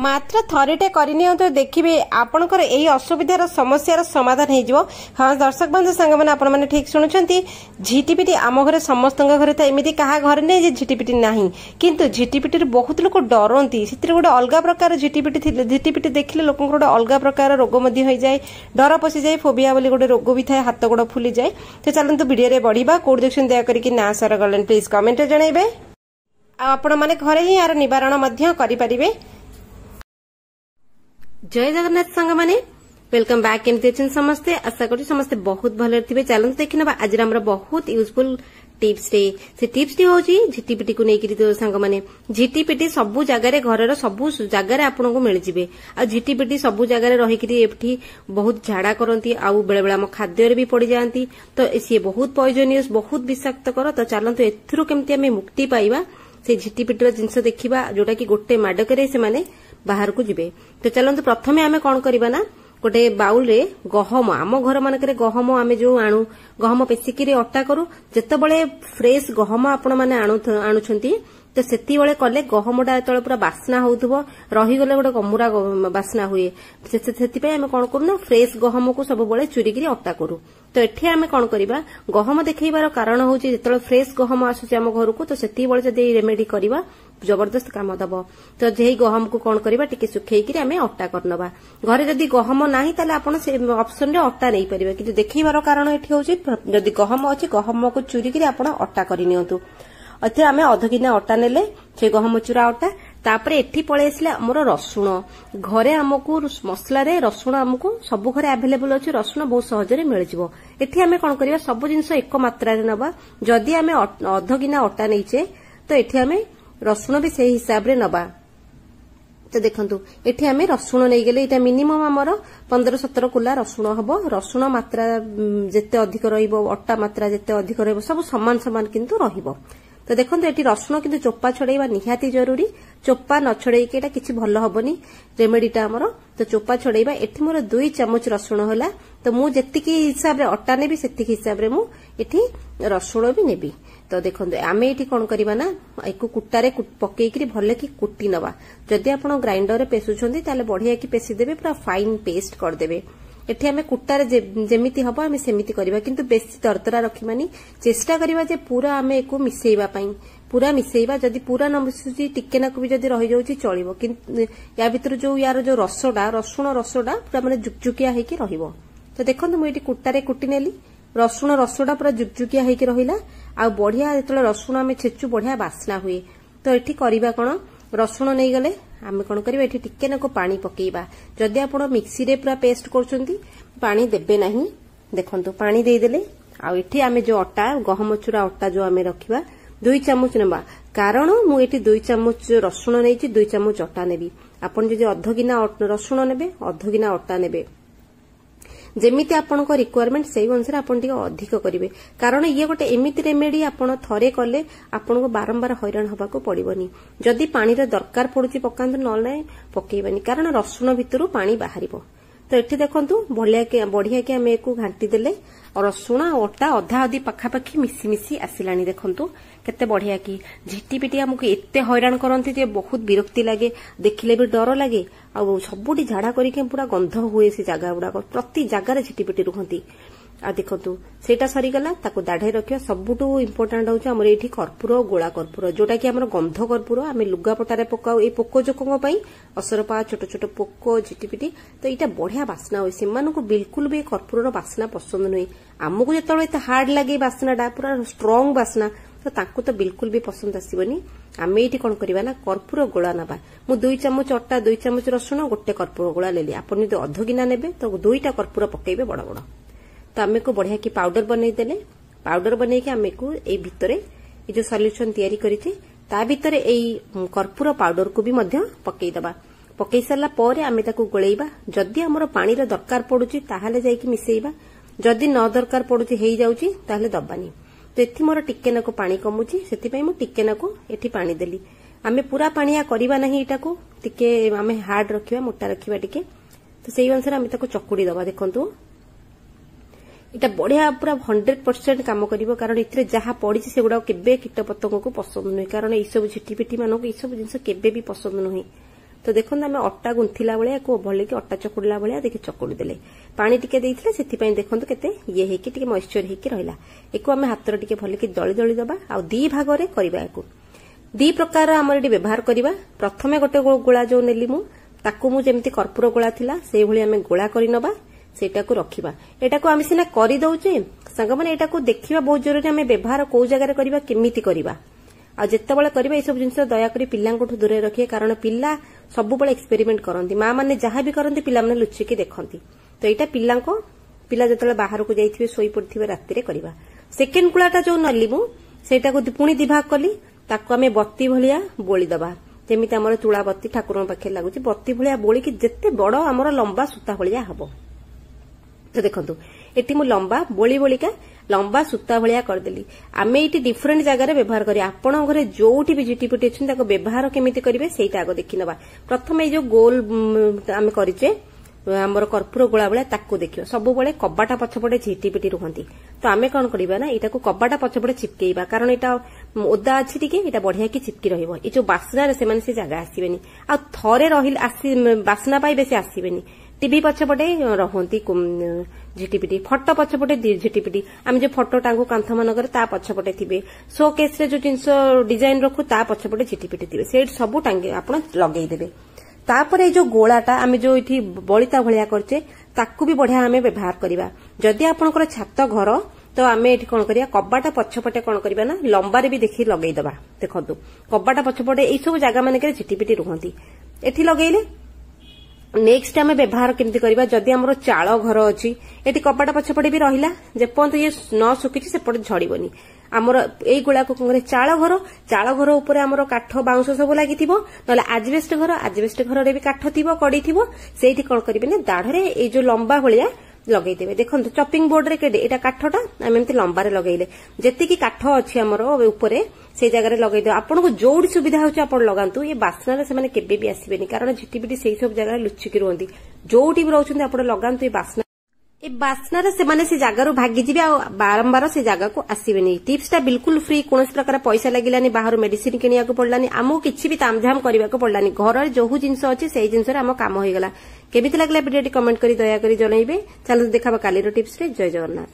मात्र थरेटे करनियंतु देखिबे आपनकर एई असुविधार समस्यार समाधान हे जिवो। हाँ दर्शक बंधु सांग माने आपण माने ठीक सुनुचंती। झिटिपिटी आम घरे समस्तक घरे त एमिति काहा घरे नै जे झिटिपिटी नाही, किंतु झिटिपिटी रे बहुत लोक डरंती। सितिर गोटे अलगा प्रकार झिटिपिटी थिले, झिटिपिटी देखिले लोकन गोटे अलगा प्रकार रोग मध्ये होई जाय, डर पसि जाय, फोबिया बोली गोटे रोग भी थाए, हाथ गोड़ फुली जाय। तो चलंतु वीडियो रे बढ़िबा। कोड देखछन दया करी कि ना सर गलन प्लीज कमेंट रे जणाइबे। आपण माने घरे ही यार निवारण मध्य करि परिबे। जय जगन्नाथ सांग माने वेलकम बैक। केमती अछन समस्ते? आशा करी समस्ते बहुत भले थिबे। चलंतु देखिनबा आज हमर बहुत यूजफुल टिप्स रे। से टिप्स टी होची झिटिपिटी को नेकी तो सांग माने झिटिपिटी सबु जगह रे घरर सबु जगह रे आपन को मिल जिवे। आ झिटिपिटी सबु जगह रे रही कि एठी बहुत झाड़ा करंती, आ बेले बेले हम खाद्य रे भी पड़ी जांती। तो सी बहुत पॉइजनियस, बहुत विषाक्त कर। तो चलंतु एथुरु केमती हमें मुक्ति पाइबा से झिटिपिटी जिनस देखिबा, जोटा कि गोटे माडकरे से माने बाहर को जिवे। तो चलंतु प्रथमे आमे कोन करबा ना, गोटे बाउल रे गहम, आम घर मानकरे गहम आमे जो आणु, गहम पेसिकिरी अट्टा करू। जेतेबेले फ्रेश गहम आपण माने आणुछंती तो सेती बेले कले गहमटा जेतेबेले पूरा बास्ना होउथबो, रही गले गोटे कमुरा बास्ना हुए। सेति पे आमे कोन करू ना, फ्रेश गहम को सब बेले चुरीकिरी अट्टा करू। तो एठी आमे कोन करिबा, गहम देखैबार कारण होची जेतेबेले फ्रेश गहम आसुची आम घर को, तो सेती बेले जदि रेमेडी करिबा जबरदस्त काम दबो। तो जेही गहम को कोन करिबा, टिके सुखेइकिरी आमे अट्टा करनबा। घरे जदि गहम नाही ताले आपण से ऑप्शन रे अट्टा नै परिबा, किंतु देखैबार कारण एठी होची जदि गहम अछि गहम को चुरीकिरी आपण अट्टा करि नियंतु। अथे आमे अध किना अट्टा नेले, से गहम चूरा अट्टा। तापरे एठी पळे आसले हमर रसुण। घरे हमकु मसला रे रसुण हमकु सब घरे अवेलेबल अछि, रसुण बहुत सहज रे मिल जिवो। एठी आमे कोन करिया, सब जिंस एक मात्रा रे नबा। जदि आमे अध किना अट्टा नैचे तो एठी आमे रसुण भी सेही हिसाब रे नबा। तो देखंतु एठी आमे रसुण नै गेले, एटा मिनिमम हमर 15-17 कुला रसुण हबो। रसुण मात्रा जेते अधिक रहिबो, अट्टा मात्रा जेते अधिक रहिबो, सब समान समान किंतु रहिबो। तो देखंतु एठी रसुण किंतु चोपा छड़ेबा निहाती जरूरी। चोपा न छड़ेई के एटा किछि भलो हबनी रेमेडीटा हमर। तो चोपा छड़ेबा। एठी मोर 2 चम्मच रसुण होला। तो मु जेतिकी हिसाब रे अट्टा नेबी सेतिकी हिसाब रे मु एठी रसुण भी नेबी। तो देखंतु आमे एठी कोन करिबा ना, एको कुट्टारे पकेइकरी भले कि कुट्टी नबा। जदि आपण ग्राइंडर रे पेसुछंती ताले बढ़िया कि पेसी देबे, पूरा फाइन पेस्ट कर देबे। एठी आमे कुट्टारे जेमिति हबो आमे सेमिति करिबा, किंतु बेसी तरतरा रखिमानी। चेष्टा करिबा जे पूरा आमे एको मिसेइबा पई, पूरा मिसेइबा। जदि पूरा न मिसुची टिके नाकु भी जदि रहि जाउची चलिबो, किंतु या भितर जो यार जो रसडा, रसुण रसडा पूरा माने जुकजुकिया हेकी रहिबो। तो देखंतु मु एठी कुट्टारे कुट्टी नेली, रसुण रसडा पूरा जुकजुकिया हेकी रहिला। आ बढ़िया जेतले रसुण आमे छेचु बढ़िया बास्ना हुए। तो एठी करिबा कोन, रसुण नै गले आमे कोन करिबा, एठी टिके नाको पानी पकेइबा। जदि आपण मिक्सी रे पूरा पेस्ट करछंती पानी देबे नाही। देखंतु पानी देई देले। आ एठी आमे जो अट्टा गहम चूरा अट्टा जो आमे रखिबा 2 चम्मच नेबा। कारण मु एठी 2 चम्मच रसुण नेछि, 2 चम्मच अट्टा नेबी। आपण जे अध गिना रसुण नेबे, अध गिना अट्टा नेबे। जेमिति आपन को रिक्वायरमेंट सेही अनुसार आपन टिके अधिक करिवे। कारण ये गोटे एमिति रेमेडी आपन थरे कले आपन को बारंबार हैरान हबा को पड़िबनी। जदि पानी रे दरकार पड़ुची पकांतु, न नै पकेइबनी, कारण रसुण भितरु पानी बाहरिबो। तो एठी देखंतु बढ़िया के हमें एको घांटी देले, और रसुण अट्टा अधा अधी पाखापाखी मिसी मिसी आसिलानी। देखंतु केते बढ़िया की झिटिपिटी हमको एते हैरान करंती जे बहुत विरक्ति लागे, देखिले भी डर लागे। आ सबुठी झाड़ा करिके पूरा गंध हुए से जगह गुड़ाक, प्रति जगार झिटिपिटी रुहंती। आ देखंतु सेटा सरी गला, ताको दाढे रखियो। सबुठु इंपोर्टेंट होउछ हमर एठी कर्पूर, गोळा कर्पूर, जोटा कि हमर गंध कर्पूर आमे लुगा पटारे पकाउ ए पोको जोकंग पई, असरपा छोट छोट पोको झिटिपिटी। तो एटा बढ़िया बास्ना होय। सेमानको बिल्कुल भी कर्पूरर बास्ना पसंद नय। हमकु जेतबेले एते हार्ड लागे बास्नाटा, पूरा स्ट्रांग बास्ना, तो तांको तो बिल्कुल भी पसंद आसीबनी। आमे एठी कोन करिबा ना, कर्पूर गोळा नबा। मु 2 चम्मच अट्टा, 2 चम्मच रसुण, गोटे कर्पूर गोळा लेली। आपण जदि अध गिना नेबे तो 2टा कर्पूर पकेइबे बड़ बड़। तो आमे को बढ़िया की पाउडर बनै देले। पाउडर बनै के आमे को ए भितरे ए जो सॉल्यूशन तयारी करिचे ता भितरे ए कर्पूर पाउडर को भी मध्य पकेइ दबा। पकेइ सरला परे आमे ताको गोळेइबा। जदि हमर पानी रे दरकार पडुची ताहाले जाई कि मिसेइबा, जदि न दरकार पडुची हेई जाउची ताहाले दबानी। तो एथि मोर टिके नाको पानी कमुची, सेति पई मु टिके नाको एथि पानी देली। आमे पूरा पानिया करिबा नाही, एटा को टिके आमे हार्ड रखिबा, मोटा रखिबा टिके। तो सेही अनुसार आमे ताको चकुडी दबा। देखंतु एटा बढ़िया पूरा 100% काम करिवो, कारण इथरे जहा पडिछि सेगुडा केबे कीट पतंग को पसंद नै। कारण ए सब झिटिपिटी मानको ए सब जिंस केबे भी पसंद नै। तो देखो आम अटा गुंथिला भाया भल कि अटा चकुड़ा भाया देखिए चकुड़ी देले पानी टिके देइथिले सेथिपई देखंतु केते ये हेकी टिके मॉइस्चर हेकी रहिला एको आम हातर टिके भल कि दଳି दଳି दबा आ दी भाग रे करबा एको दी प्रकार आमर एटी व्यवहार करबा प्रथमे गोटे गोला जो नेली मु ताकू मु जेमति कर्पूर गोला थिला सेही भली आम गोला करि नबा सेटा को रखिबा एटा को आम सिना करि दउचे संग माने एटा को देखिबा बहुत जरूरी आम व्यवहार को जगह रे करबा केमिति करबा आ जेतेबेले करबा ए सब जिंस दया करी पिल्लांठू दूरे रखिए कारण पिल्ला सबुबले एक्सपेरिमेंट करंती मां माने जहाँ भी करंती पिल्ला माने लुचिकी देखंती तो एटा पिल्ला जेतेबेले बाहर को जाइथिबे सोई पड़थिबे राति रे करबा सेकेंड कुलाटा जो नली मु सेटा को पुणी दिभाग कली ताको आमे बत्ती भलिया बोली दबा जेमिति हमर तुळा बत्ती ठाकुरन पाखे लागुची बत्ती भलिया बोली कि जेते बड़ हमर लंबा सूता भलिया हबो तो देखंतु एटी मु लंबा बोली बोलिका लंबा सूता भलिया करदेली आमे एटी डिफरेंट जगह रे व्यवहार करी आपण घरे जोठी भी झिटिपिटी अछि ताको व्यवहार केमिति करिवे सेटा आगो देखि नबा प्रथमे जो गोल आमे करिचे आमर कर्पूर गोला भाया ताकू देखियो सब बेले कबाटा पछपटे झिटिपिटी रुहंती तो आमे कौन करबा ना एटा को कबाटा पछपटे चिपकेइबा कारण एटा ओदा अछि टिके एटा बढ़िया कि चिपकी रहिबो ए जो बासना रे से जगह आसीबेनी आ थरे रहिल आसी बासना पाइबे से आसीबेनी टीवी पछपटे रहंती झिटिपिटी फोटो पछपटे झिटिपिटी आम जो फोटो टांगू कांथ मानकर ता पछपटे थिबे शो केस रे जो जिंस डिजाइन रखू ता पछपटे झिटिपिटी थिबे से सब टांगे आपण लगेई देबे तापरे जो गोलाटा आमे जो इठी बलिता भलिया करचे ताकू भी बढ़िया आमे व्यवहार करिबा जदि आपनकर छात घर तो आमे एठी कोन करिया कबाटा पछपटे कोन करिबा ना लंबारे भी देखि लगेई दबा देखंतु कबाटा पछपटे एई सब जागा माने के झिटिपिटी रुहंती एठी लगेइले नेक्स्ट आमे व्यवहार केमति करिबा जदि हमरो चाळ घर अछि एठी कबाटा पछपटे भी रहिला जेपंत ये न सुकिछि सेपटे झड़िबोनी आमर एई गुला को चाळ घर ऊपर आमर काठ बाउंस सब लागिथिबो नले आजबेस्ट घर रे भी काठ थिबो कडी थिबो सेठी कोन करिबे ने दाढरे ए जो लंबा भलिया लगेई देबे देखंतु चॉपिंग बोर्ड रे केडे एटा काठटा आमे एमति लंबा रे लगेइले जेति की काठ अछि हमर ऊपरे से जगह रे लगेइ दे आपन को जोडी सुविधा होछि आपन लगांतु ये बासना रे से माने केबे भी आसीबेनी कारण झिटिपिटी सेही सब जगह लुचिकी रहंती जोडी भी रहउछन आपन लगांतु ये बासना रे से माने से जगह भागी जीवे आ बारंबार से जगह को आसीबेनी टिप्सटा बिल्कुल फ्री कोनस प्रकार पैसा लागिलानी बाहर मेडिसिन किनिया को पड़लानी आमो किछि भी तामझाम करबा को पड़लानी घर जो जिंस अछि सेही जिंस रे आम काम होई गला केमिति लागला वीडियोटी कमेंट करी दया करी जणाइबे चलो देखाबा काली रो टिप्स रे जय जगन्नाथ।